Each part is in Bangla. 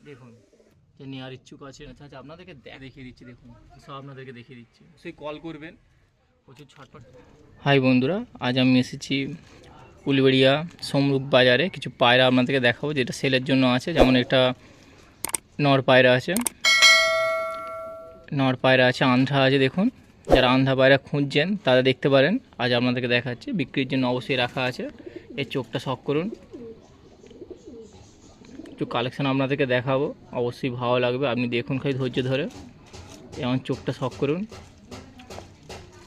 দেখুন যে নেওয়ার ইচ্ছুক আছে। আচ্ছা আচ্ছা, আপনাদেরকে দেখিয়ে দিচ্ছি, দেখুন সব আপনাদেরকে দেখিয়ে দিচ্ছি, সেই কল করবেন, প্রচুর ছটফট। হাই বন্ধুরা, আজ আমি এসেছি উলবেড়িয়া সমরূপ বাজারে। কিছু পায়রা আপনাদেরকে দেখাবো যেটা সেলের জন্য আছে। যেমন একটা নর পায়রা আছে, আন্ধ্রা আছে। দেখুন, যারা আন্ধ্রা পায়রা খুঁজছেন তারা দেখতে পারেন। আজ আপনাদেরকে দেখাচ্ছি, বিক্রির জন্য অবশ্যই রাখা আছে। এর চোখটা শখ করুন, একটু কালেকশান আপনাদেরকে দেখাবো, অবশ্যই ভালো লাগবে। আপনি দেখুন খালি ধৈর্য ধরে, যেমন চোখটা শখ করুন।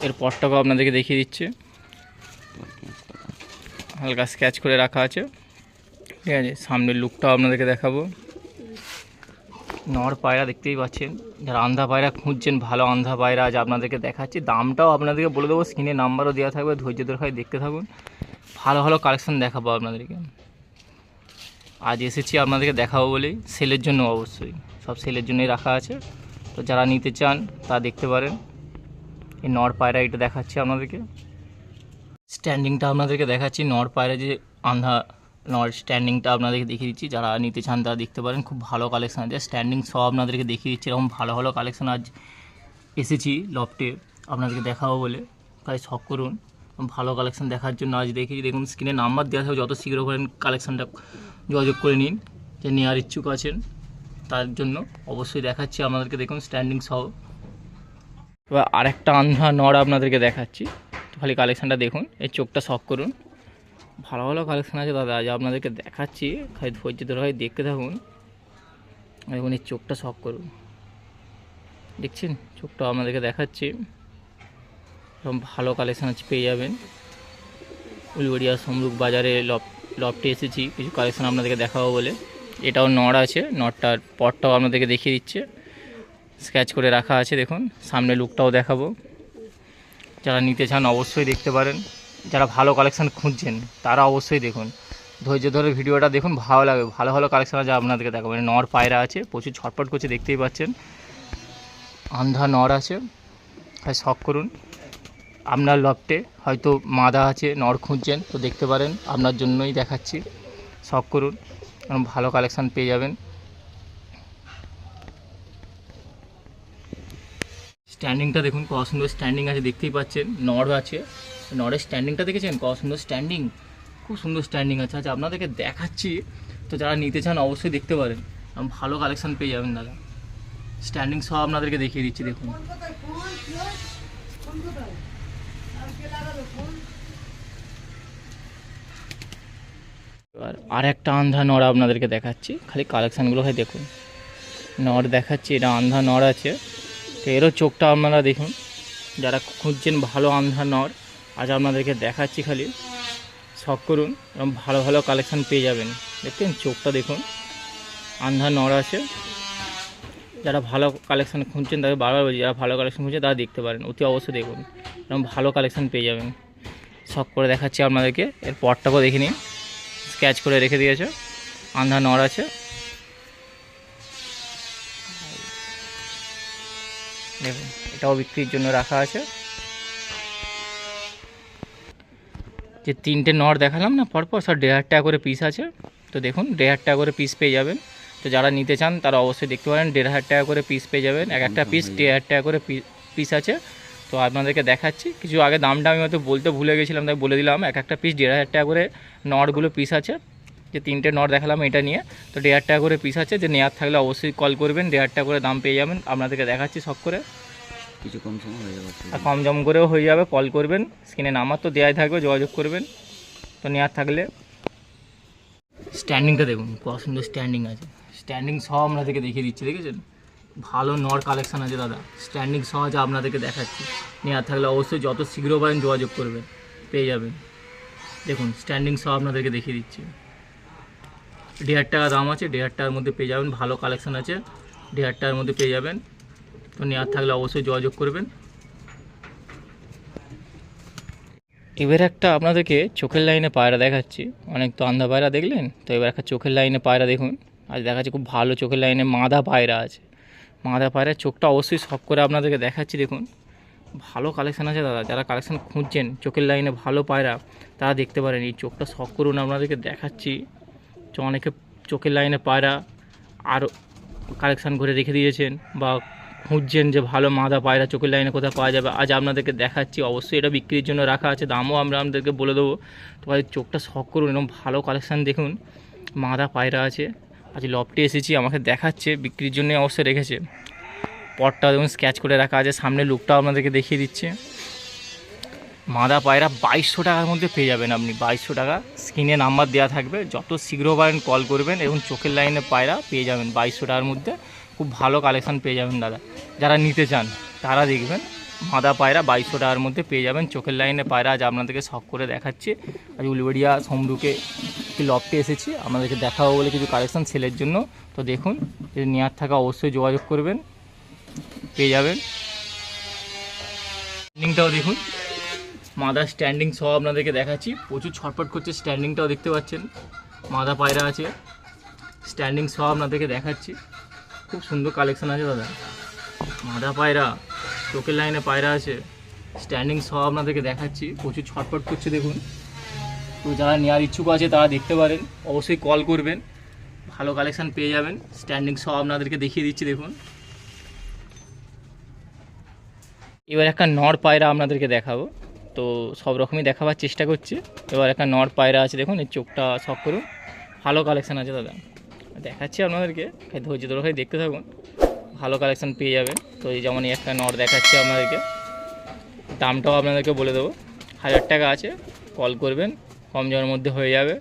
এর পরটাকেও আপনাদেরকে দেখিয়ে দিচ্ছে, হালকা স্কেচ করে রাখা আছে, ঠিক আছে। সামনের লুকটাও আপনাদেরকে দেখাবো। নর পায়রা দেখতেই পাচ্ছেন, যারা আন্ধা পায়রা খুঁজছেন, ভালো আন্ধা পায়রা আজ আপনাদেরকে দেখাচ্ছি। দামটাও আপনাদেরকে বলে দেবো, স্ক্রিনে নাম্বারও দেওয়া থাকবে, ধৈর্য ধরে খালি দেখতে থাকুন। ভালো ভালো কালেকশান দেখাবো আপনাদেরকে। আজ এসেছি আপনাদেরকে দেখাবো বলেই, সেলের জন্য, অবশ্যই সব সেলের জন্যই রাখা আছে। তো যারা নিতে চান তা দেখতে পারেন। এই নর পায়রা এটা দেখাচ্ছি আপনাদেরকে, স্ট্যান্ডিংটা আপনাদেরকে দেখাচ্ছি। নর পায়রা যে আন্ধা নর, স্ট্যান্ডিংটা আপনাদেরকে দেখিয়ে দিচ্ছি। যারা নিতে চান তারা দেখতে পারেন, খুব ভালো কালেকশান আছে। স্ট্যান্ডিং সব আপনাদেরকে দেখিয়ে দিচ্ছি। এরকম ভালো ভালো কালেকশান আজ এসেছি লফটে আপনাদেরকে দেখাবো বলে, তাই শখ করুন। ভালো কালেকশান দেখার জন্য আজ দেখেছি। দেখুন স্ক্রিনে নাম্বার দেওয়া থাকবে, যত শীঘ্র করেন কালেকশানটা যোগাযোগ করে নিন। যে নেওয়ার ইচ্ছুক আছেন তার জন্য অবশ্যই দেখাচ্ছি আপনাদেরকে। দেখুন স্ট্যান্ডিং সহ। এবার আরেকটা আন্ধা নর আপনাদেরকে দেখাচ্ছি, খালি কালেকশানটা দেখুন, এই চোখটা শখ করুন। ভালো ভালো কালেকশান আছে দাদা, আজ আপনাদেরকে দেখাচ্ছি, খালি ধৈর্য ধরে খালি দেখতে থাকুন। দেখুন এই চোখটা শখ করুন, দেখছেন চোখটা আপনাদেরকে দেখাচ্ছি। এরকম ভালো কালেকশান আছে, পেয়ে যাবেন। উলবেড়িয়া সমরূপ বাজারে লফটে এসেছি কিছু কালেকশান আপনাদেরকে দেখাবো বলে। এটাও নর আছে, নরটার পরটাও আপনাদেরকে দেখিয়ে দিচ্ছে, স্কেচ করে রাখা আছে। দেখুন সামনে লুকটাও দেখাবো। যারা নিতে চান অবশ্যই দেখতে পারেন। যারা ভালো কালেকশান খুঁজছেন তারা অবশ্যই দেখুন, ধৈর্য ধরে ভিডিওটা দেখুন, ভালো লাগবে। ভালো ভালো কালেকশান আছে আপনাদেরকে দেখাবো। মানে নর পায়রা আছে, প্রচুর ছটফট করছে, দেখতেই পাচ্ছেন। আন্ধা নর আছে, তাই শখ করুন। আপনার লফটে হয়তো মাদা আছে, নর খুঁজছেন তো দেখতে পারেন, আপনার জন্যই দেখাচ্ছি, শখ করুন, ভালো কালেকশান পেয়ে যাবেন। স্ট্যান্ডিংটা দেখুন, কত সুন্দর স্ট্যান্ডিং আছে, দেখতেই পাচ্ছেন। নর আছে, নরের স্ট্যান্ডিংটা দেখেছেন কত সুন্দর স্ট্যান্ডিং, খুব সুন্দর স্ট্যান্ডিং আছে। আচ্ছা আপনাদেরকে দেখাচ্ছি, তো যারা নিতে চান অবশ্যই দেখতে পারেন, ভালো কালেকশান পেয়ে যাবেন দাদা। স্ট্যান্ডিং সহ আপনাদেরকে দেখিয়ে দিচ্ছি, দেখুন। এবার আর একটা আন্ধা নর আপনাদেরকে দেখাচ্ছি, খালি কালেকশানগুলো হয় দেখুন। নর দেখাচ্ছি, এটা আন্ধা নর আছে, তো এরও চোখটা আপনারা দেখুন। যারা খুঁজছেন ভালো আন্ধা নর, আজ আপনাদেরকে দেখাচ্ছি, খালি শখ করুন, এবং ভালো ভালো কালেকশান পেয়ে যাবেন। দেখছেন চোখটা দেখুন, আন্ধা নর আছে। যারা ভালো কালেকশান খুঁজছেন তাদের বারবার বলছি, যারা ভালো কালেকশান খুঁজছেন তারা দেখতে পারেন, অতি অবশ্যই দেখুন, এবং ভালো কালেকশান পেয়ে যাবেন। শখ করে দেখাচ্ছি আপনাদেরকে। এর পরটাকেও দেখে নিন, স্কেচ করে রেখে দিয়েছে, আন্ধা নর আছে। দেখুন এটাও বিক্রির জন্য রাখা আছে। যে তিনটে নর দেখালাম না পরপর, সব 1,500 টাকা করে পিস আছে। তো দেখুন 1,500 টাকা করে পিস পেয়ে যাবেন। তো যারা নিতে চান তারা অবশ্যই দেখতে পারেন, 1,500 টাকা করে পিস পেয়ে যাবেন। একটা পিস 1,500 টাকা করে পিস আছে। তো আপনাদেরকে দেখাচ্ছি, কিছু আগে দামটা আমি হয়তো বলতে ভুলে গেছিলাম, তাই বলে দিলাম। একটা পিস 1,500 টাকা করে নরগুলো পিস আছে। যে তিনটে নর দেখালাম এটা নিয়ে, তো 1,500 টাকা করে পিস আছে। যে নেওয়ার থাকলে অবশ্যই কল করবেন, 1,500 টাকা করে দাম পেয়ে যাবেন। আপনাদেরকে দেখাচ্ছি শখ করে, কিছু কম সম হয়ে যাবে, আর কম জম করেও হয়ে যাবে। কল করবেন, স্ক্রিনে নাম্বার তো দেওয়াই থাকবে, যোগাযোগ করবেন। তো নেওয়ার থাকলে। স্ট্যান্ডিংটা দেখুন কত সুন্দর স্ট্যান্ডিং আছে, স্ট্যান্ডিং সহ আপনাদেরকে দেখিয়ে দিচ্ছি, দেখেছেন। ভালো নর কালেকশান আছে দাদা, স্ট্যান্ডিং সহ যা আপনাদেরকে দেখাচ্ছি। নেওয়ার থাকলে অবশ্যই যত শীঘ্র পারেন যোগাযোগ করবেন, পেয়ে যাবেন। দেখুন স্ট্যান্ডিং সহ আপনাদেরকে দেখিয়ে দিচ্ছি। 1,500 টাকা দাম আছে, 1,500 টাকার মধ্যে পেয়ে যাবেন। ভালো কালেকশান আছে, 1,500 টাকার মধ্যে পেয়ে যাবেন। তো নেওয়ার থাকলে অবশ্যই যোগাযোগ করবেন। এবার একটা আপনাদেরকে চোখের লাইনে পায়রা দেখাচ্ছি। অনেক তো আন্ধা পায়রা দেখলেন, তো এবার একটা চোখের লাইনে পায়রা দেখুন। আজ দেখাচ্ছি খুব ভালো চোখের লাইনে মাদা পায়রা আছে। মাদা পায়রার চোখটা অবশ্যই শখ করে আপনাদেরকে দেখাচ্ছি, দেখুন। ভালো কালেকশান আছে দাদা, যারা কালেকশান খুঁজছেন চোখের লাইনে ভালো পায়রা তারা দেখতে পারেন। এই চোখটা শখ করুন, আপনাদেরকে দেখাচ্ছি। অনেকে চোখের লাইনে পায়রা আর কালেকশান করে রেখে দিয়েছেন বা খুঁজছেন যে ভালো মাদা পায়রা চোখের লাইনে কোথায় পাওয়া যাবে, আজ আপনাদেরকে দেখাচ্ছি। অবশ্যই এটা বিক্রির জন্য রাখা আছে, দামও আমরা আপনাদেরকে বলে দেবো। তো ভাই চোখটা শখ করুন, এরকম ভালো কালেকশান দেখুন, মাদা পায়রা আছে। আজ লফটে এসেছি, আমাকে দেখাচ্ছে, বিক্রির জন্য অবশ্যই রেখেছে। পটটা দেখুন স্কেচ করে রাখা আছে, সামনে লুকটাও আপনাদেরকে দেখিয়ে দিচ্ছে। মাদা পায়রা 2200 টাকার মধ্যে পেয়ে যাবেন আপনি, 2200 টাকা। স্ক্রিনে নাম্বার দেওয়া থাকবে, যত শীঘ্র পারেন কল করবেন এবং চোখের লাইনে পায়রা পেয়ে যাবেন 2200 টাকার মধ্যে। খুব ভালো কালেকশান পেয়ে যাবেন দাদা, যারা নিতে চান তারা দেখবেন। মাদা পায়রা 2200 টাকার মধ্যে পেয়ে যাবেন, চোখের লাইনে পায়রা। আজ আপনাদেরকে শখ করে দেখাচ্ছি। আজ উলবেড়িয়া সমরুকে একটি লফটে এসেছি, আপনাদেরকে দেখাবো বলে কিছু কালেকশান সেলের জন্য। তো দেখুন, যদি নেওয়ার থাকা অবশ্যই যোগাযোগ করবেন, পেয়ে যাবেন। স্ট্যান্ডিংটাও দেখুন, মাদা স্ট্যান্ডিং সহ আপনাদেরকে দেখাচ্ছি। প্রচুর ছটফট করছে, স্ট্যান্ডিংটাও দেখতে পাচ্ছেন, মাদা পায়রা আছে, স্ট্যান্ডিং সহ আপনাদেরকে দেখাচ্ছি। খুব সুন্দর কালেকশান আছে দাদা, মাদা পায়রা, চোখের লাইনে পায়রা আছে, স্ট্যান্ডিং সহ আপনাদেরকে দেখাচ্ছি। প্রচুর ছটফট করছে দেখুন। তো যারা নেওয়ার ইচ্ছুক আছে তারা দেখতে পারেন, অবশ্যই কল করবেন, ভালো কালেকশান পেয়ে যাবেন। স্ট্যান্ডিং সহ আপনাদেরকে দেখিয়ে দিচ্ছি দেখুন। এবার একটা নর পায়রা আপনাদেরকে দেখাবো, তো সব রকমই দেখাবার চেষ্টা করছি। এবার একটা নর পায়রা আছে দেখুন, এর চোখটা শখ করুন, ভালো কালেকশান আছে দাদা, দেখাচ্ছি আপনাদেরকে, ধৈর্য ধরে দেখতে থাকুন, ভালো কালেকশান পেয়ে যাবেন। তো এই যেমন এই একটা নর দেখাচ্ছি আপনাদেরকে, দামটাও আপনাদেরকে বলে দেবো, 1000 টাকা আছে। কল করবেন, কম জনের মধ্যে হয়ে যাবে,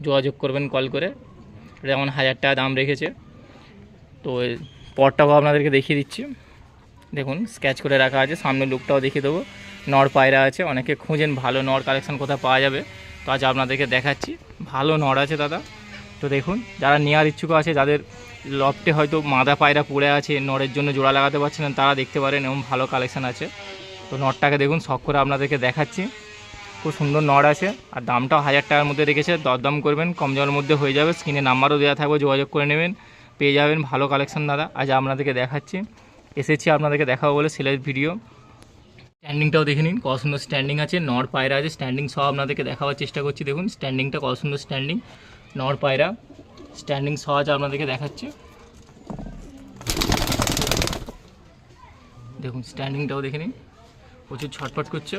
যোগাযোগ করবেন কল করে। যেমন 1000 টাকা দাম রেখেছে। তো পটটাও আপনাদেরকে দেখিয়ে দিচ্ছি দেখুন, স্কেচ করে রাখা আছে, সামনে লুকটাও দেখিয়ে দেবো। নর পায়রা আছে, অনেকে খুঁজেন ভালো নর কালেকশান কোথায় পাওয়া যাবে, তো আজ আপনাদেরকে দেখাচ্ছি। ভালো নর আছে দাদা। তো দেখুন, যারা নেওয়ার ইচ্ছুক আছে, যাদের লফটে হয়তো মাদা পায়রা পড়ে আছে, নরের জন্য জোড়া লাগাতে পারছেন না, তারা দেখতে পারেন, এবং ভালো কালেকশান আছে। তো নরটাকে দেখুন, শখ করে আপনাদেরকে দেখাচ্ছি, খুব সুন্দর নর আছে। আর দামটাও 1000 টাকার মধ্যে রেখেছে, দরদাম করবেন, কম জনের মধ্যে হয়ে যাবে। স্ক্রিনে নাম্বারও দেওয়া থাকবে, যোগাযোগ করে নেবেন, পেয়ে যাবেন ভালো কালেকশান দাদা। আজ আপনাদেরকে দেখাচ্ছি, এসেছি আপনাদেরকে দেখাবো বলে সেলের ভিডিও। স্ট্যান্ডিংটাও দেখে নিন, কত সুন্দর স্ট্যান্ডিং আছে, নর পায়রা আছে, স্ট্যান্ডিং সহ আপনাদেরকে দেখাবার চেষ্টা করছি। দেখুন স্ট্যান্ডিংটা কত সুন্দর স্ট্যান্ডিং, নর পায়রা স্ট্যান্ডিং সহ আছে, আপনাদেরকে দেখাচ্ছি। দেখুন স্ট্যান্ডিংটাও দেখে নিন, প্রচুর ছটফট করছে।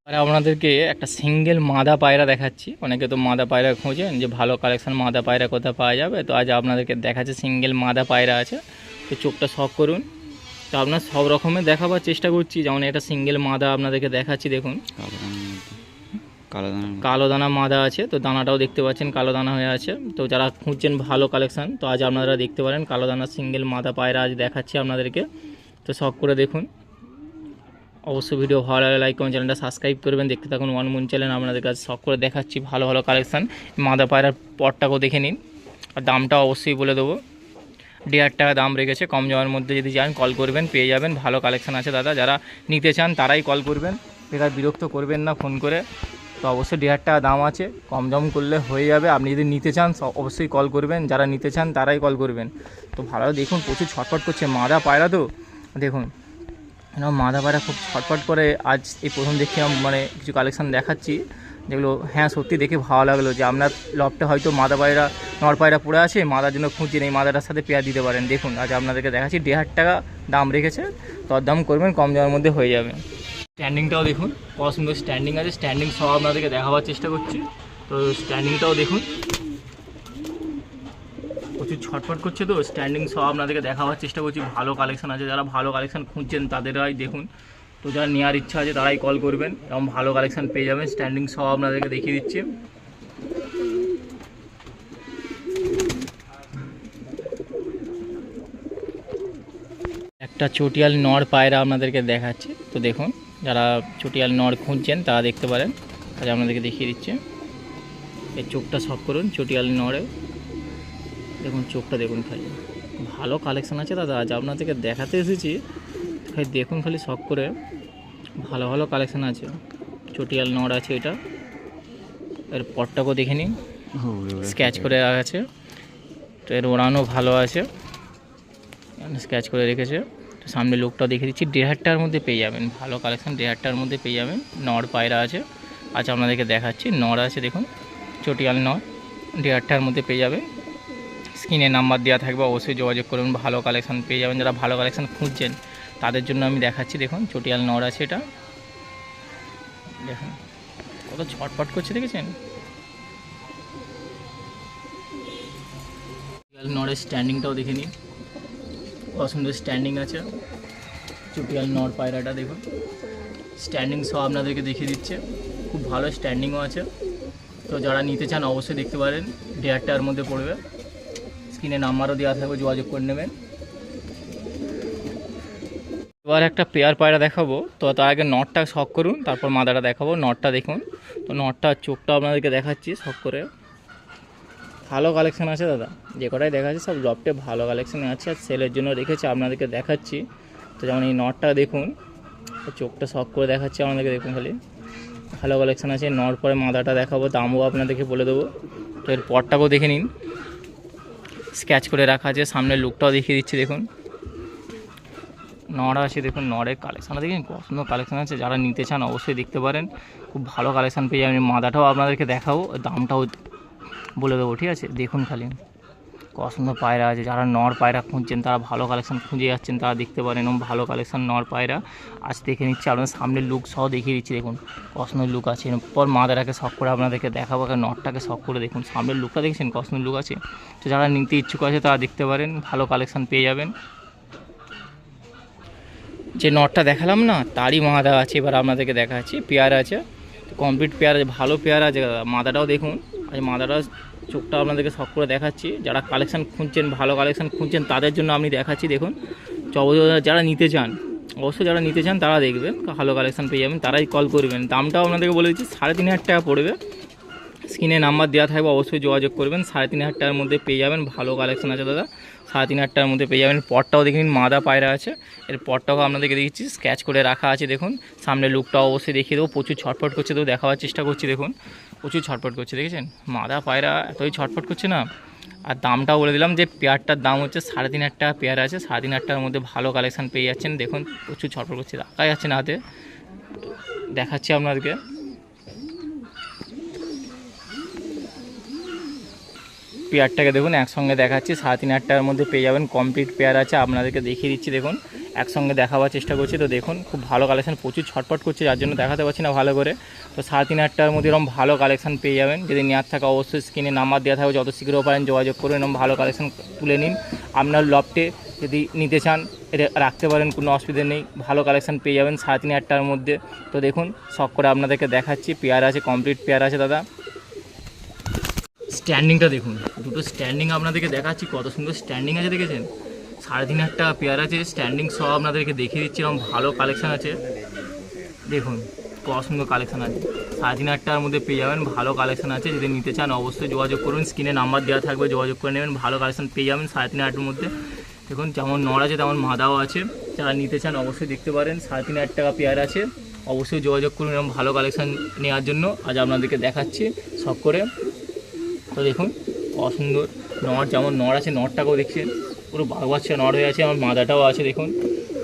আর আপনাদেরকে একটা সিঙ্গেল মাদা পায়রা দেখাচ্ছি। অনেকে তো মাদা পায়রা খোঁজেন যে ভালো কালেকশান মাদা পায়রা কোথায় পাওয়া যাবে, তো আজ আপনাদেরকে দেখাচ্ছে সিঙ্গেল মাদা পায়রা আছে। তো চোখটা শখ করুন, তো আপনার সব রকমের দেখাবার চেষ্টা করছি। যেমন এটা সিঙ্গেল মাদা আপনাদেরকে দেখাচ্ছি দেখুন, কালো দানা মাদা আছে, তো দানাটাও দেখতে পাচ্ছেন কালো দানা হয়ে আছে। তো যারা খুঁজছেন ভালো কালেকশান, তো আজ আপনারা দেখতে পারেন কালো দানা সিঙ্গেল মাদা পায়রা আজ দেখাচ্ছি আপনাদেরকে। তো শখ করে দেখুন, অবশ্যই ভিডিও ভালো লাগলে লাইক করুন, চ্যানেলটা সাবস্ক্রাইব করবেন, দেখতে থাকুন ওয়ান মুন চ্যানেল। আপনাদের কাছে শখ করে দেখাচ্ছি ভালো ভালো কালেকশান। মাদা পায়রার পটটাকেও দেখে নিন, আর দামটা অবশ্যই বলে দেবো, 1,500 টাকা দাম রেখেছে। কম জমের মধ্যে যদি যান কল করবেন, পেয়ে যাবেন, ভালো কালেকশান আছে দাদা। যারা নিতে চান তারাই কল করবেন, বেকার বিরক্ত করবেন না ফোন করে। তো অবশ্যই 1,500 টাকা দাম আছে, কম জম করলে হয়ে যাবে। আপনি যদি নিতে চান অবশ্যই কল করবেন, যারা নিতে চান তারাই কল করবেন। তো ভালো দেখুন, প্রচুর ছটফট করছে, মাদা পায়রা তো দেখুন, মাদা পায়রা খুব ছটফট করে। আজ এই প্রথম দেখলাম, মানে কিছু কালেকশান দেখাচ্ছি যেগুলো হ্যাঁ সত্যি দেখে ভালো লাগলো, যে আপনার লফটে হয়তো মাদা পায়রা নর পায়রা পড়ে আছে, মাদার জন্য খুঁজছেন, এই মাদাটার সাথে পেয়ার দিতে পারেন। দেখুন আজ আপনাদেরকে দেখাচ্ছি, 1,500 টাকা দাম রেখেছে, দরদাম করবেন, কম দামের মধ্যে হয়ে যাবে। স্ট্যান্ডিংটাও দেখুন, কত সুন্দর স্ট্যান্ডিং আছে, স্ট্যান্ডিং সহ আপনাদেরকে দেখাবার চেষ্টা করছি। তো স্ট্যান্ডিংটাও দেখুন, প্রচুর ছটফট করছে, তো স্ট্যান্ডিং সহ আপনাদেরকে দেখাবার চেষ্টা করছি। ভালো কালেকশান আছে, যারা ভালো কালেকশান খুঁজছেন তাদেরাই দেখুন। তো যারা নেওয়ার ইচ্ছা আছে তারাই কল করবেন, এবং ভালো কালেকশান পেয়ে যাবেন। স্ট্যান্ডিং সহ আপনাদেরকে দেখিয়ে দিচ্ছি। একটা চটিয়াল নর পায়রা আপনাদেরকে দেখাচ্ছি। তো দেখুন, যারা চটিয়াল নর খুঁজছেন তারা দেখতে পারেন, আজ আপনাদেরকে দেখিয়ে দিচ্ছি। এই চোখটা শখ করুন, চটিয়াল নরে দেখুন, চোখটা দেখুন, খালি ভালো কালেকশান আছে দাদা। আজ আপনাদেরকে দেখাতে এসেছি, খালি দেখুন, খালি শখ করে, ভালো ভালো কালেকশান আছে। চটিয়াল নর আছে, এটা এর পটটাকেও দেখে নিন, স্কেচ করে আছে, তো এর ওড়ানো ভালো আছে, স্কেচ করে রেখেছে। তো সামনে লুকটাও দেখে দিচ্ছি, 1,500টার মধ্যে পেয়ে যাবেন, ভালো কালেকশন 1,500টার মধ্যে পেয়ে যাবেন। নর পায়রা আছে, আচ্ছা আপনাদেরকে দেখাচ্ছি, নর আছে দেখুন, চটিয়াল নর 1,500টার মধ্যে পেয়ে যাবেন। স্ক্রিনে নাম্বার দেওয়া থাকবে, অবশ্যই যোগাযোগ করুন, ভালো কালেকশন পেয়ে যাবেন। যারা ভালো কালেকশন খুঁজছেন তাদের জন্য আমি দেখাচ্ছি, দেখুন চটিয়াল নর আছে, এটা দেখুন কত ছটপট করছে, দেখেছেন? চটিয়াল নরের স্ট্যান্ডিংটাও দেখে নিন, কত সুন্দর স্ট্যান্ডিং আছে। চটিয়াল নর পায়রাটা দেখুন, স্ট্যান্ডিং সহ আপনাদেরকে দেখিয়ে দিচ্ছে, খুব ভালো স্ট্যান্ডিংও আছে। তো যারা নিতে চান অবশ্যই দেখতে পারেন, 1,500টার মধ্যে পড়বে। স্ক্রিনে নাম্বারও দেওয়া থাকবে, যোগাযোগ করে নেবেন। এবার একটা পেয়ার পায়রা দেখাবো, তো তার আগে নটটা শখ করুন, তারপর মাদাটা দেখাবো। নটটা দেখুন, তো নটটার চোখটা আপনাদেরকে দেখাচ্ছি শখ করে, ভালো কালেকশান আছে দাদা, যে কটাই দেখাচ্ছি সব লফটে ভালো কালেকশানে আছে, আর সেলের জন্য রেখেছি, আপনাদেরকে দেখাচ্ছি। তো যেমন এই নটটা দেখুন, চোখটা শখ করে দেখাচ্ছি আপনাদেরকে, দেখুন খালি ভালো কালেকশান আছে। নট পরে মাদাটা দেখাবো, দামও আপনাদেরকে বলে দেবো। তো এর পরটাকেও দেখে নিন, স্ক্যাচ করে রাখা আছে, সামনের লুকটাও দেখিয়ে দিচ্ছি দেখুন। নর আছে দেখুন, নরের কালেকশান দেখুন, পছন্দ কালেকশান আছে, যারা নিতে চান অবশ্যই দেখতে পারেন, খুব ভালো কালেকশান পেয়ে যাবেন। মাদাটাও আপনাদেরকে দেখাবো, দামটাও বলে দেবো, ঠিক আছে? দেখুন খালি পছন্দ পায়রা আছে, যারা নর পায়রা খুঁজছেন, তারা ভালো কালেকশান খুঁজে যাচ্ছেন, তারা দেখতে পারেন, এবং ভালো কালেকশান নর পায়রা আজ দেখে নিচ্ছে আপনাদের সামনের লুক সহ দেখিয়ে দিচ্ছি, দেখুন পছন্দ লুক আছে। এরপর মাদাটাকে শখ করে আপনাদেরকে দেখাবো, নরটাকে শখ করে দেখুন, সামনের লুকটা দেখছেন পছন্দ লুক আছে। তো যারা নিতে ইচ্ছুক আছে তারা দেখতে পারেন, ভালো কালেকশান পেয়ে যাবেন। যে নটটা দেখালাম না, তারই মাদা আছে, এবার আপনাদেরকে দেখাচ্ছি। পেয়ার আছে, কমপ্লিট পেয়ার আছে, ভালো পেয়ার আছে, মাদাটাও দেখুন। আজ মাদাটা চোখটা আপনাদেরকে শখ করে দেখাচ্ছি, যারা কালেকশান খুঁজছেন, ভালো কালেকশান খুঁজছেন, তাদের জন্য আমি দেখাচ্ছি, দেখুন। যারা নিতে চান, অবশ্যই যারা নিতে চান তারা দেখবেন, ভালো কালেকশান পেয়ে যাবেন, তারাই কল করবেন। দামটাও আপনাদেরকে বলে দিচ্ছি, 3,500 টাকা পড়বে। স্ক্রিনে নাম্বার দেওয়া থাকবে, অবশ্যই যোগাযোগ করবেন। 3,500 টাকার মধ্যে পেয়ে যাবেন, ভালো কালেকশান আছে দাদা, 3,500 টাকার মধ্যে পেয়ে যাবেন। পটটাও দেখে নিন, মাদা পায়রা আছে, এর পটটাও আপনাদেরকে দিচ্ছি, স্ক্যাচ করে রাখা আছে, দেখুন। সামনে লুকটাও অবশ্যই দেখিয়ে দেবো, প্রচুর ছটফট করছে, তো দেখাবার চেষ্টা করছি, দেখুন প্রচুর ছটফট করছে, দেখেছেন? মাদা পায়রা এতই ছটফট করছে না। আর দামটাও বলে দিলাম, যে পেয়ারটার দাম হচ্ছে 3,500 টাকা পেয়ার আছে, 3,500 টাকার মধ্যে ভালো কালেকশান পেয়ে যাচ্ছেন। দেখুন প্রচুর ছটফট করছে, রাখা যাচ্ছে না হাতে, দেখাচ্ছি আপনাদেরকে। পেয়ারটাকে দেখুন একসঙ্গে দেখাচ্ছি, 3,500 টাকার মধ্যে পেয়ে যাবেন, কমপ্লিট পেয়ার আছে, আপনাদেরকে দেখিয়ে দিচ্ছি, দেখুন একসঙ্গে দেখাবার চেষ্টা করছি। তো দেখুন খুব ভালো কালেকশান, প্রচুর ছটপট করছে, যার জন্য দেখাতে পারছি না ভালো করে। তো 3,500 টাকার মধ্যে এরকম ভালো কালেকশান পেয়ে যাবেন। যদি নেওয়ার থাকে অবশ্যই স্ক্রিনে নাম্বার দেওয়া থাকবে, যত শীঘ্র পারেন যোগাযোগ করুন, এরকম ভালো কালেকশান তুলে নিন। আপনার লফটে যদি নিতে চান এটা রাখতে পারেন, কোনো অসুবিধা নেই, ভালো কালেকশান পেয়ে যাবেন 3,500 টাকার মধ্যে। তো দেখুন শখ করে আপনাদেরকে দেখাচ্ছি, পেয়ার আছে, কমপ্লিট পেয়ার আছে দাদা। স্ট্যান্ডিংটা দেখুন, দুটো স্ট্যান্ডিং আপনাদেরকে দেখাচ্ছি, কত সুন্দর স্ট্যান্ডিং আছে, দেখেছেন? 3,500 টাকা পেয়ার আছে, স্ট্যান্ডিং সহ আপনাদেরকে দেখিয়ে দিচ্ছি, এরকম ভালো কালেকশান আছে, দেখুন কত সুন্দর কালেকশান আছে। 3,500 টাকার মধ্যে পেয়ে যাবেন, ভালো কালেকশান আছে, যদি নিতে চান অবশ্যই যোগাযোগ করুন, স্ক্রিনে নাম্বার দেওয়া থাকবে, যোগাযোগ করে নেবেন, ভালো কালেকশান পেয়ে যাবেন 3,500 মধ্যে। দেখুন যেমন নর আছে তেমন মাদাও আছে, যারা নিতে চান অবশ্যই দেখতে পারেন, 3,500 টাকা পেয়ার আছে, অবশ্যই যোগাযোগ করুন এরকম ভালো কালেকশান নেওয়ার জন্য। আজ আপনাদেরকে দেখাচ্ছি সব করে। তো দেখুন অসুন্দর নর, যেমন নর আছে, নরটাকেও দেখছেন পুরো বাঘ বাচ্চা নর হয়ে আছে, আমার মাদাটাও আছে, দেখুন।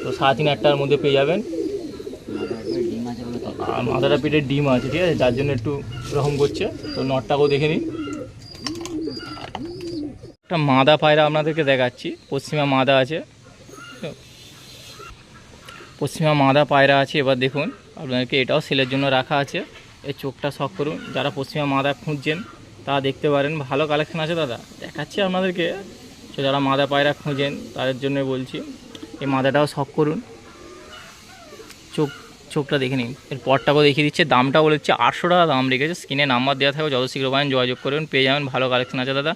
তো 3,500 টাকার মধ্যে পেয়ে যাবেন, আর মাদাটা পেটের ডিম আছে, ঠিক আছে, যার জন্য একটু রকম করছে। তো নরটাকেও দেখে নিন। একটা মাদা পায়রা আপনাদেরকে দেখাচ্ছি, পশ্চিমা মাদা আছে, পশ্চিমা মাদা পায়রা আছে। এবার দেখুন আপনাদেরকে এটাও সেলের জন্য রাখা আছে, এই চোখটা শখ করুন, যারা পশ্চিমা মাদা খুঁজছেন তারা দেখতে পারেন, ভালো কালেকশান আছে দাদা, দেখাচ্ছি আপনাদেরকে। তো যারা মাদা পায়রা খুঁজেন তাদের জন্য বলছি, এই মাদাটাও শখ করুন, চোখটা দেখে নিন। এর পরটাকেও দেখিয়ে দিচ্ছে, দামটা বলে দিচ্ছে 800 টাকা দাম রেখেছে, স্ক্রিনে নাম্বার দেওয়া থাকবে, যত শীঘ্র পারেন যোগাযোগ করবেন, পেয়ে যাবেন, ভালো কালেকশান আছে দাদা।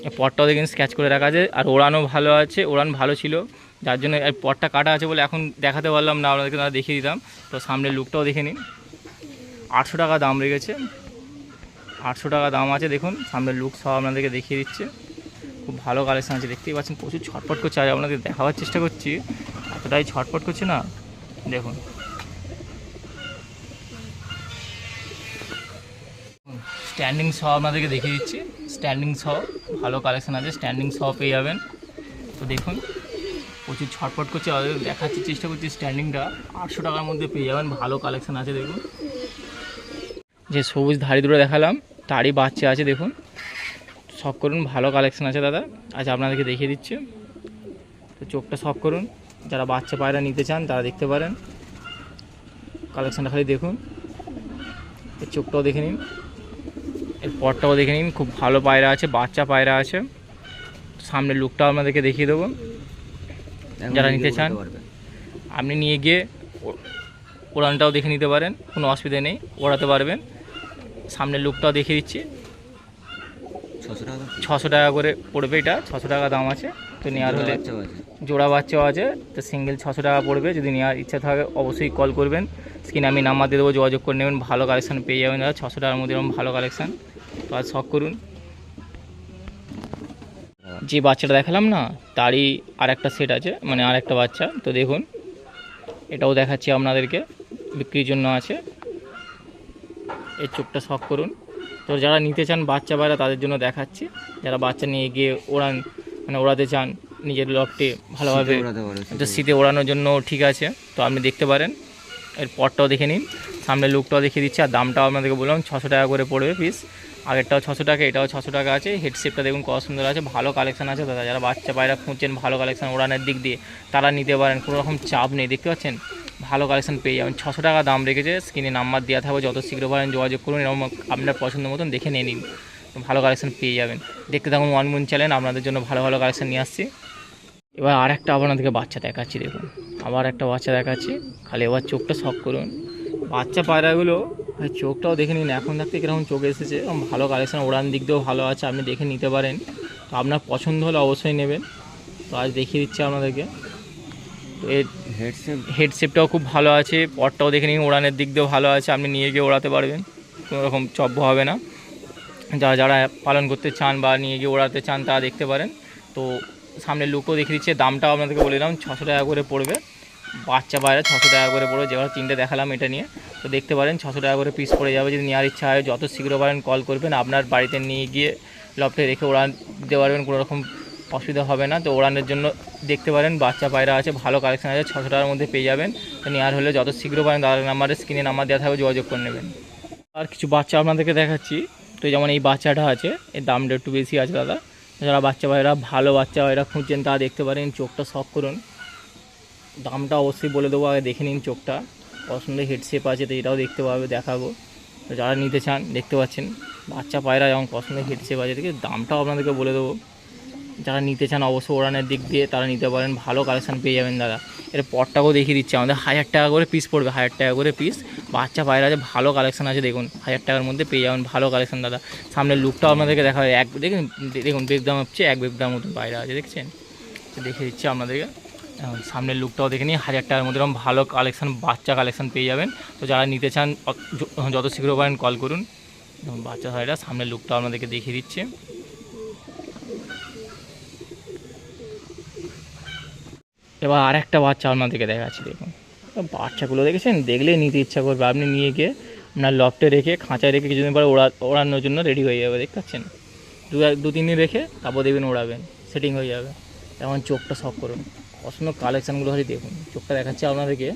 এই পরটাও দেখেন স্ক্যাচ করে রাখা আছে, আর ওড়ানও ভালো আছে, ওড়ান ভালো ছিল, যার জন্য এই পরটা কাটা আছে বলে এখন দেখাতে পারলাম না আপনাদেরকে, তারা দেখিয়ে দিতাম। তো সামনের লুকটাও দেখে নিন, 800 টাকা দাম রেখেছে, 800 টাকা দাম আছে, দেখুন সামনের লুক সব আপনাদেরকে দেখিয়ে দিচ্ছে, খুব ভালো কালেকশান আছে, দেখতেই পাচ্ছেন প্রচুর ছটপট করছে, আজ আপনাদের দেখাবার চেষ্টা করছি, এতটাই ছটপট করছে না, দেখুন স্ট্যান্ডিং সহ আপনাদেরকে দেখিয়ে দিচ্ছি, স্ট্যান্ডিং সহ ভালো কালেকশান আছে, স্ট্যান্ডিং সহ পেয়ে যাবেন। তো দেখুন প্রচুর ছটফট করছে, আর দেখাচ্ছি চেষ্টা করছি স্ট্যান্ডিংটা 800 টাকার মধ্যে পেয়ে যাবেন। ভালো কালেকশান আছে দেখুন। যে সবুজ ধাড়ি দুটো দেখালাম তারই বাচ্চা আছে দেখুন, শখ করুন, ভালো কালেকশান আছে দাদা। আচ্ছা আপনাদেরকে দেখিয়ে দিচ্ছি, তো চোখটা শখ করুন, যারা বাচ্চা পায়রা নিতে চান তারা দেখতে পারেন। কালেকশানটা খালি দেখুন, এর চোখটাও দেখে নিন, এর পরটাও দেখে নিন, খুব ভালো পায়রা আছে, বাচ্চা পায়রা আছে। সামনের লুকটাও আপনাদেরকে দেখিয়ে দেবো। যারা নিতে চান আপনি নিয়ে গিয়ে ওড়ানটাও দেখে নিতে পারেন, কোনো অসুবিধা নেই, ওড়াতে পারবেন। সামনের লুকটাও দেখিয়ে দিচ্ছি। 600 টাকা করে পড়বে, এটা 600 টাকা দাম আছে। তো নেওয়ার হলে জোড়া বাচ্চাও আছে, তো সিঙ্গেল 600 টাকা পড়বে। যদি নেওয়ার ইচ্ছা থাকে অবশ্যই কল করবেন, স্ক্রিনে আমি নাম্বার দিয়ে দেবো, যোগাযোগ করে নেবেন। ভালো কালেকশান পেয়ে যাবেন দাদা, 600 টাকার মধ্যে এরকম ভালো কালেকশান। তো আজ শখ করুন। যে বাচ্চাটা দেখালাম না তারই আর একটা সেট আছে, মানে আর একটা বাচ্চা। তো দেখুন এটাও দেখাচ্ছি আপনাদেরকে, বিক্রির জন্য আছে। এর চোখটা শখ করুন। তো যারা নিতে চান বাচ্চা পায়রা তাদের জন্য দেখাচ্ছি, যারা বাচ্চা নিয়ে গিয়ে ওড়ান, মানে ওড়াতে চান নিজের লফটে ভালোভাবে, তো শীতে ওড়ানোর জন্য ঠিক আছে। তো আপনি দেখতে পারেন, এর পরটাও দেখে নিন, সামনের লুকটাও দেখিয়ে দিচ্ছি। আর দামটাও আপনাদেরকে বললাম 600 টাকা করে পড়বে পিস। আগেরটাও 600 টাকা, এটাও 600 টাকা আছে। হেডসেপটা দেখুন কত সুন্দর আছে, ভালো কালেকশান আছে দাদা। যারা বাচ্চা পায়রা খুঁজছেন ভালো কালেকশান ওড়ানের দিক দিয়ে, তারা নিতে পারেন, কোনো রকম চাপ নেই। দেখতে পাচ্ছেন ভালো কালেকশান পেয়ে যাবেন। 600 টাকা দাম রেখেছে, স্ক্রিনে নাম্বার দেওয়া থাকবে, যত শীঘ্র পারেন যোগাযোগ করুন, এরকম আপনার পছন্দ মতন দেখে নিয়ে নিন, ভালো কালেকশান পেয়ে যাবেন। দেখতে থাকুন ওয়ান মুন চ্যানেল, আপনাদের জন্য ভালো ভালো কালেকশান নিয়ে আসছি। এবার আর একটা আপনাদেরকে বাচ্চা দেখাচ্ছি দেখুন, আবার একটা বাচ্চা দেখাচ্ছি, খালি এবার চোখটা শখ করুন। বাচ্চা পায়রাগুলো ভাই চোখটাও দেখে নিন, এখন থাকতে কীরকম চোখ এসেছে, ভালো কালেকশান, ওড়ান দিক দিয়েও ভালো আছে, আপনি দেখে নিতে পারেন। তো আপনার পছন্দ হলে অবশ্যই নেবেন। তো আজ দেখিয়ে দিচ্ছি আপনাদেরকে। তো এর হেডসেপটাও খুব ভালো আছে, পরটাও দেখে নিন, ওড়ানের দিক দিয়েও ভালো আছে, আপনি নিয়ে গিয়ে ওড়াতে পারবেন, কোনো রকম চব্য হবে না। যারা যারা পালন করতে চান বা নিয়ে গিয়ে ওড়াতে চান তারা দেখতে পারেন। তো সামনে লুকও দেখিয়ে দিচ্ছে, দামটাও আপনাদেরকে বলে দিলাম 600 টাকা করে পড়বে। বাচ্চা বাইরে 600 টাকা করে পড়বে, যেগুলো 3টে দেখালাম এটা নিয়ে। তো দেখতে পারেন 600 টাকা করে পিস পড়ে যাবে। যদি নেওয়ার ইচ্ছা হয় যত শীঘ্র পারেন কল করবেন, আপনার বাড়িতে নিয়ে গিয়ে লফটে রেখে ওড়ান দিতে পারবেন, কোনো রকম অসুবিধা হবে না। তো ওড়ানোর জন্য দেখতে পারেন, বাচ্চা পায়রা আছে, ভালো কালেকশন আছে, 600 টাকার মধ্যে পেয়ে যাবেন। তো নেওয়ার হলে যত শীঘ্র পারেন দাদার নাম্বারে, স্ক্রিনে নাম্বার দেওয়া থাকবে, যোগাযোগ করে নেবেন। আর কিছু বাচ্চা আপনাদেরকে দেখাচ্ছি। তো যেমন এই বাচ্চাটা আছে, এর দামটা একটু বেশি আছে দাদা। যারা বাচ্চা পায়রা, ভালো বাচ্চা পায়রা খুঁজছেন তারা দেখতে পারেন। চোখটা শখ করুন, দামটা অবশ্যই বলে দেবো, আগে দেখে নিন চোখটা। পছন্দের হেডশেপ আছে, তো এটাও দেখতে পাবে, দেখাবো। তো যারা নিতে চান দেখতে পাচ্ছেন বাচ্চা পায়রা যেমন পছন্দের হেডশেপ আছে, দেখে দামটাও আপনাদেরকে বলে দেবো। যারা নিতে চান অবশ্যই ওড়ানের দিক দিয়ে তারা নিতে পারেন, ভালো কালেকশান পেয়ে যাবেন দাদা। এর পরটাকেও দেখিয়ে দিচ্ছি, আমাদের 1000 টাকা করে পিস পড়বে, 1000 টাকা করে পিস। বাচ্চা পায়রা আছে, ভালো কালেকশান আছে, দেখুন 1000 টাকার মধ্যে পেয়ে যাবেন, ভালো কালেকশান দাদা। সামনের লুকটাও আপনাদেরকে দেখা হয়, দেখুন বেগ দাম হচ্ছে 1 বেগ দাম মতন পায়রা আছে, দেখছেন। তো দেখে দিচ্ছি আপনাদেরকে, সামনের লুকটাও দেখে নিই। 1000 টাকার মধ্যে এরকম ভালো কালেকশান, বাচ্চা কালেকশান পেয়ে যাবেন। তো যারা নিতে চান যত শীঘ্র পারেন কল করুন। বাচ্চা পায়রা, সামনের লুকটাও আপনাদেরকে দেখিয়ে দিচ্ছে। এবার আর একটা বাচ্চা আপনাদেরকে দেখাচ্ছি দেখুন। বাচ্চাগুলো দেখেছেন, দেখলেই নিতে ইচ্ছা করবে। আপনি নিয়ে গিয়ে আপনার লফটে রেখে, খাঁচায় রেখে কিছুদিন পরে ওড়ানোর জন্য রেডি হয়ে যাবে, দেখতে পাচ্ছেন। 2-3 দিন রেখে তারপর দেখবেন ওড়াবেন, সেটিং হয়ে যাবে। তেমন চোখটা শখ করুন, পছন্দ কালেকশানগুলো হলে দেখুন। চোখটা দেখাচ্ছি আপনাদেরকে,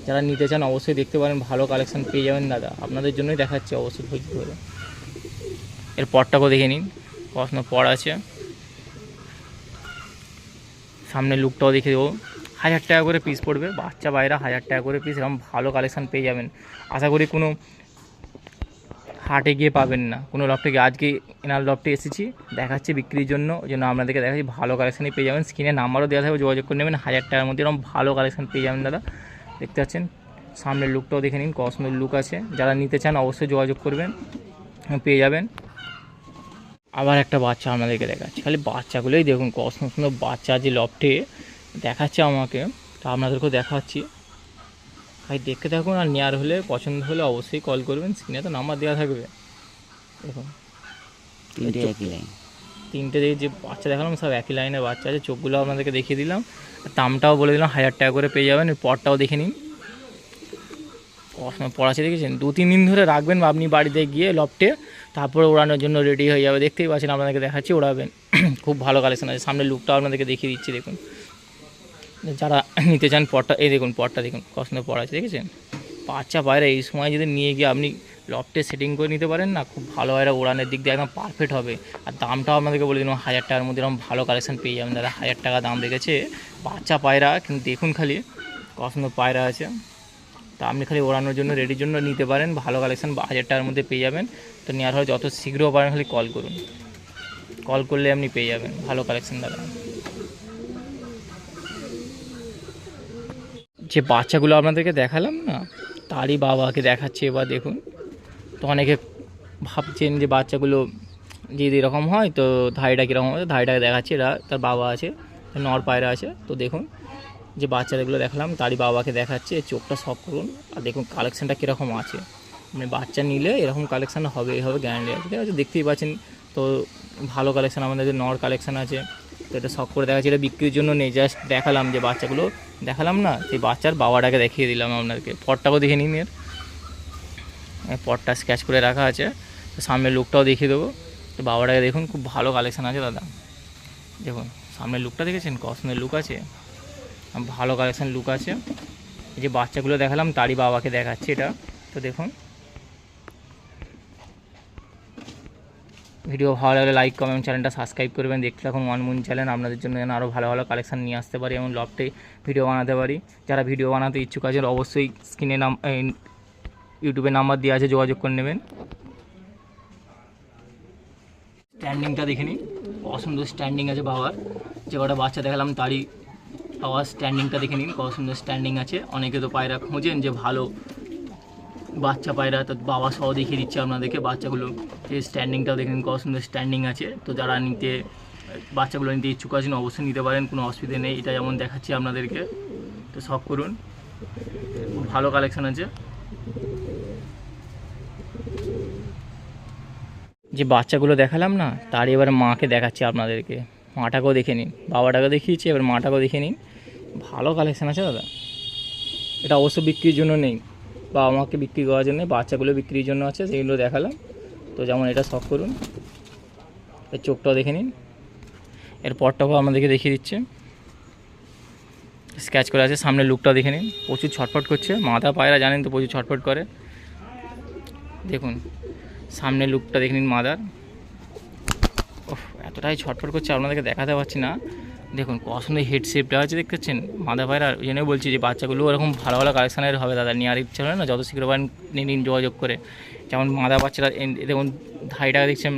যারা নিতে চান অবশ্যই দেখতে পারেন, ভালো কালেকশান পেয়ে যাবেন দাদা। আপনাদের জন্যই দেখাচ্ছি, অবশ্যই ধৈর্য ধরে। এর পরটাকেও দেখে নিন, পছন্দ পর আছে। সামনের লুকটাও দেখে দেবো। 1000 টাকা করে পিস পড়বে, বাচ্চা বাইরা 1000 টাকা করে পিস। এরকম ভালো কালেকশান পেয়ে যাবেন। আশা করি কোনো হাটে গিয়ে পাবেন না, কোনো লফটে গিয়ে। আজকে এনার লফটে এসেছি, দেখাচ্ছি বিক্রির জন্য, ওই জন্য আপনাদেরকে দেখাচ্ছি। ভালো কালেকশানই পেয়ে যাবেন, স্ক্রিনে নাম্বারও দেওয়া থাকবে, যোগাযোগ করে নেবেন। 1000 টাকার মধ্যে এরকম ভালো কালেকশান পেয়ে যাবেন দাদা, দেখতে পাচ্ছেন। সামনের লুকটাও দেখে নিন, কত সুন্দর লুক আছে। যারা নিতে চান অবশ্যই যোগাযোগ করবেন, পেয়ে যাবেন। আবার একটা বাচ্চা আপনাদেরকে দেখাচ্ছি, খালি বাচ্চাগুলোই দেখুন, কত সুন্দর সুন্দর বাচ্চা আছে লফটে, দেখাচ্ছে আমাকে। তো আপনাদেরকেও দেখাচ্ছি, ভাই দেখতে থাকুন। আর নেওয়ার হলে, পছন্দ হলে অবশ্যই কল করবেন, স্ক্রিনে তো নাম্বার দেওয়া থাকবে। দেখুন 3টে একই লাইন, 3টে যে বাচ্চা দেখালাম সব একই লাইনের বাচ্চা আছে। চোখগুলো আপনাদেরকে দেখিয়ে দিলাম, আর দামটাও বলে দিলাম, 1000 টাকা করে পেয়ে যাবেন। এর পরটাও দেখে নিন, পড়াচ্ছে দেখেছেন। 2-3 দিন ধরে রাখবেন আপনি বাড়িতে গিয়ে লফটে, তারপরে ওড়ানোর জন্য রেডি হয়ে যাবে। দেখতেই পাচ্ছেন, আপনাদেরকে দেখাচ্ছি, ওড়াবেন। খুব ভালো কালেকশন আছে। সামনের লুকটাও আপনাদেরকে দেখিয়ে দিচ্ছি, দেখুন যারা নিতে চান পটটা, এই দেখুন পটটা দেখুন কত সুন্দর পড়া আছে, দেখেছেন? বাচ্চা পায়রা এই সময় যদি নিয়ে গিয়ে আপনি লফটে সেটিং করে নিতে পারেন না, খুব ভালো পায়রা, ওড়ানের দিক দিয়ে একদম পারফেক্ট হবে। আর দামটাও আপনাদেরকে বলে দিলাম 1000 টাকার মধ্যে এরকম ভালো কালেকশন পেয়ে যাবেন দাদা। 1000 টাকা দাম রেখেছে বাচ্চা পায়রা, কিন্তু দেখুন খালি কত সুন্দর পায়রা আছে। তা আপনি খালি ওড়ানোর জন্য রেডির জন্য নিতে পারেন, ভালো কালেকশন 1000 টাকার মধ্যে পেয়ে যাবেন। তো নেওয়ার হলে যত শীঘ্র পারেন খালি কল করুন, কল করলে আপনি পেয়ে যাবেন ভালো কালেকশন দাদা। যে বাচ্চাগুলো আপনাদেরকে দেখালাম না, তারই বাবাকে দেখাচ্ছে এবার দেখুন। তো অনেকে ভাবছেন যে বাচ্চাগুলো যদি এরকম হয় তো ধাইটা কীরকম হবে, ধাইটাকে দেখাচ্ছে, এরা তার বাবা আছে, নর পায়রা আছে। তো দেখুন যে বাচ্চাগুলো দেখালাম তারই বাবাকে দেখাচ্ছে, চোখটা সব করুন আর দেখুন কালেকশানটা কীরকম আছে। মানে বাচ্চা নিলে এরকম কালেকশান হবে, এইভাবে গ্যারান্টি আছে, ঠিক আছে? দেখতেই পাচ্ছেন তো ভালো কালেকশান, আমাদের যে নর কালেকশান আছে। তো এটা শখ করে দেখাচ্ছি, এটা বিক্রির জন্য নেই, জাস্ট দেখালাম যে বাচ্চাগুলো দেখালাম না, সেই বাচ্চার বাবাটাকে দেখিয়ে দিলাম আপনাদেরকে। পটটাকেও দেখে নিন, এর পটটা স্ক্যাচ করে রাখা আছে। তো সামনের লুকটাও দেখিয়ে দেবো। তো বাবাটাকে দেখুন, খুব ভালো কালেকশান আছে দাদা। দেখুন সামনের লুকটা দেখেছেন কত সুন্দর লুক আছে, ভালো কালেকশান লুক আছে। এই যে বাচ্চাগুলো দেখালাম তারই বাবাকে দেখাচ্ছে এটা। তো দেখুন ভিডিও ভালো লাগলে লাইক কমেন্ট, চ্যানেলটা সাবস্ক্রাইব করবেন। দেখতে থাকুন ওয়ান মুন চ্যানেল, আপনাদের জন্য যেন আরও ভালো ভালো কালেকশান নিয়ে আসতে পারি, এমন লফটে ভিডিও বানাতে পারি। যারা ভিডিও বানাতে ইচ্ছুক আছেন অবশ্যই স্ক্রিনে ইউটিউবে নাম্বার দেওয়া আছে, যোগাযোগ করে নেবেন। স্ট্যান্ডিংটা দেখে নিন, কত সুন্দর স্ট্যান্ডিং আছে বাবার। যে কটা বাচ্চা দেখালাম তারই বাবার স্ট্যান্ডিংটা দেখে নিন, কত সুন্দর স্ট্যান্ডিং আছে। অনেকে তো পায়রা খোঁজেন যে ভালো বাচ্চা পায়রা, তো বাবা সহ দেখিয়ে দিচ্ছে আপনাদেরকে বাচ্চাগুলো। এই স্ট্যান্ডিংটাও দেখে নিন, কত সুন্দর স্ট্যান্ডিং আছে। তো যারা নিতে বাচ্চাগুলো নিতে ইচ্ছুক আছেন অবশ্যই নিতে পারেন, কোনো অসুবিধা নেই। এটা যেমন দেখাচ্ছি আপনাদেরকে, তো শখ করুন, খুব ভালো কালেকশান আছে। যে বাচ্চাগুলো দেখালাম না তারই এবার মাকে দেখাচ্ছি আপনাদেরকে। মাটাকেও দেখে নিন, বাবাটাকেও দেখিয়েছি, এবার মাটাকেও দেখে নিন, ভালো কালেকশান আছে দাদা। এটা অবশ্য বিক্রির জন্য নেই, বাবা মাকে বিক্রি করার জন্য, বাচ্চাগুলো বিক্রির জন্য আছে, সেগুলো দেখালাম। তো যেমন এটা শখ করুন, এর চোখটাও দেখে নিন, এর পরটাও আপনাদেরকে দেখিয়ে দিচ্ছে, স্ক্যাচ করে আছে। সামনের লুকটাও দেখে নিন, প্রচুর ছটফট করছে, মাথা পায়রা জানেন তো প্রচুর ছটফট করে। দেখুন সামনের লুকটা দেখে নিন মাদার, ওহ এতটাই ছটফট করছে আপনাদেরকে দেখাতে পারছি না। দেখুন কত সুন্দর হেড শেপটা আছে, দেখতে পাচ্ছেন মাদা পায়রা। ওই জন্যই বলছি যে বাচ্চাগুলো এরকম ভালো ভালো কালেকশানের হবে দাদা, নেওয়ার ইচ্ছা হলে না যত শীঘ্র পারেন নিন যোগাযোগ করে। যেমন মাদা বাচ্চারা দেখুন ধাইটাকে দেখছেন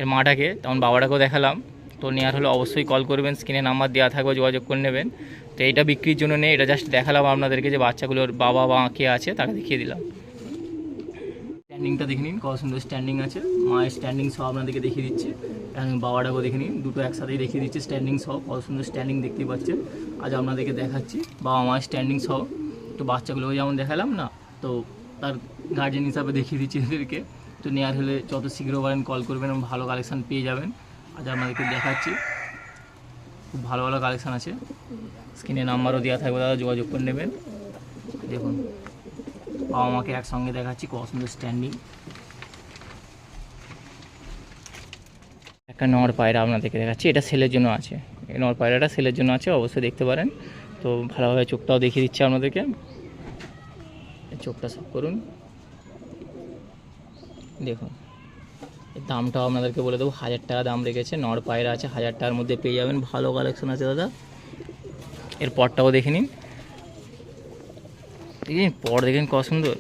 এর মাটাকে, তেমন বাবাটাকেও দেখালাম। তো নেওয়ার হলে অবশ্যই কল করবেন, স্ক্রিনে নাম্বার দেওয়া থাকবে, যোগাযোগ করে নেবেন। তো এইটা বিক্রির জন্য নেই, এটা জাস্ট দেখালাম আপনাদেরকে যে বাচ্চাগুলোর বাবা মা কে আছে তাকে দেখিয়ে দিলাম। স্ট্যান্ডিংটা দেখে নিন, কত সুন্দর স্ট্যান্ডিং আছে, মায়ের স্ট্যান্ডিং সহ আপনাদেরকে দেখিয়ে দিচ্ছে। বাবাটাকেও দেখে নিন, দুটো একসাথেই দেখিয়ে দিচ্ছে স্ট্যান্ডিং সহ, কত সুন্দর স্ট্যান্ডিং দেখতেই পাচ্ছেন। আজ আপনাদেরকে দেখাচ্ছি বাবা মায়ের স্ট্যান্ডিং সহ। তো বাচ্চাগুলোকে যেমন দেখালাম না, তো তার গার্জেন হিসাবে দেখিয়ে দিচ্ছি এদেরকে। তো নেওয়ার হলে যত শীঘ্র পারেন কল করবেন এবং ভালো কালেকশান পেয়ে যাবেন। আজ আপনাদেরকে দেখাচ্ছি, খুব ভালো ভালো কালেকশান আছে। স্ক্রিনে নাম্বারও দেওয়া থাকবে দাদা, যোগাযোগ করে নেবেন। দেখুন বাবা মাকে একসঙ্গে দেখাচ্ছি, কত সুন্দর স্ট্যান্ডিং। একটা নর পায়রা আপনাদেরকে দেখাচ্ছি, এটা সেলের জন্য আছে, এই নর পায়রাটা সেলের জন্য আছে, অবশ্যই দেখতে পারেন। তো ভালোভাবে চোখটাও দেখিয়ে দিচ্ছি আপনাদেরকে, চোখটা সব করুন। দেখুন এর দামটাও আপনাদেরকে বলে দেবো, 1000 টাকা দাম রেখেছে। নর পায়রা আছে, 1000 টাকার মধ্যে পেয়ে যাবেন, ভালো কালেকশন আছে দাদা। এর পরটাও দেখে নিন, দেখেন পর দেখেন কত সুন্দর।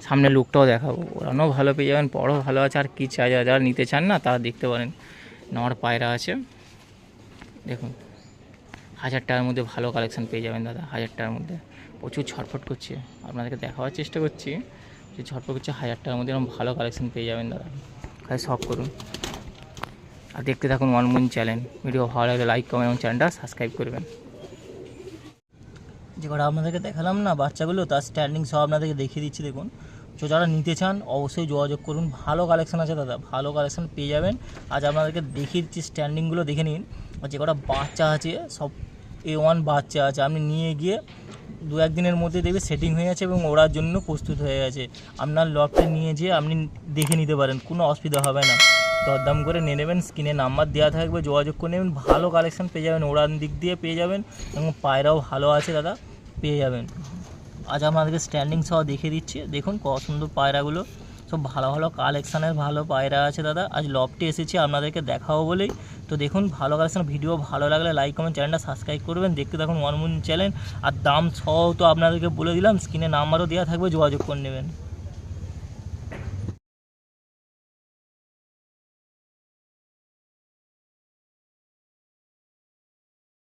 সামনের লুকটাও দেখাবো, ওরাও ভালো পেয়ে যাবেন, পরও ভালো আছে। আর কী চাই, যারা নিতে চান না তারা দেখতে পারেন, নর পায়রা আছে। দেখুন 1000 টাকার মধ্যে ভালো কালেকশান পেয়ে যাবেন দাদা, 1000 টাকার মধ্যে। প্রচুর ছটফট করছে, আপনাদেরকে দেখাবার চেষ্টা করছি যে ছটফট করছে। 1000 টাকার মধ্যে এরকম ভালো কালেকশান পেয়ে যাবেন দাদা, খালি শখ করুন আর দেখতে থাকুন ওয়ান মুন চ্যানেল। ভিডিও ভালো লাগলে লাইক কমেন্ট এবং চ্যানেলটা সাবস্ক্রাইব করবেন। যে কটা আপনাদেরকে দেখালাম না বাচ্চাগুলো, তার স্ট্যান্ডিং সব আপনাদেরকে দেখিয়ে দিচ্ছি। দেখুন তো যারা নিতে চান অবশ্যই যোগাযোগ করুন, ভালো কালেকশান আছে দাদা, ভালো কালেকশান পেয়ে যাবেন। আজ আপনাদেরকে দেখিয়ে দিচ্ছি, স্ট্যান্ডিংগুলো দেখে নিন। আর যে কটা বাচ্চা আছে সব A1 বাচ্চা আছে, আপনি নিয়ে গিয়ে 2-1 দিনের মধ্যে দেখবে সেটিং হয়ে গেছে এবং ওড়ার জন্য প্রস্তুত হয়ে গেছে। আপনার লফটে নিয়ে যেয়ে আপনি দেখে নিতে পারেন, কোনো অসুবিধা হবে না। দরদাম করে নিয়ে নেবেন, স্ক্রিনে নাম্বার দেওয়া থাকবে, যোগাযোগ করে নেবেন। ভালো কালেকশন পেয়ে যাবেন, ওড়ান দিক দিয়ে পেয়ে যাবেন এবং পায়রাও ভালো আছে দাদা, পেয়ে যাবেন। আজ আপনাদেরকে স্ট্যান্ডিং সহ দেখিয়ে দিচ্ছি, দেখুন কত সুন্দর পায়রাগুলো, সব ভালো ভালো কালেকশানের ভালো পায়রা আছে দাদা। আজ লফটে এসেছি আপনাদেরকে দেখাবো বলেই। তো দেখুন ভালো কালেকশন, ভিডিও ভালো লাগলে লাইক কমেন্ট, চ্যানেলটা সাবস্ক্রাইব করবেন। দেখতে থাকুন ওয়ান মুন চ্যানেল। আর দাম সহ তো আপনাদেরকে বলে দিলাম, স্ক্রিনে নাম্বারও দেওয়া থাকবে, যোগাযোগ করে নেবেন।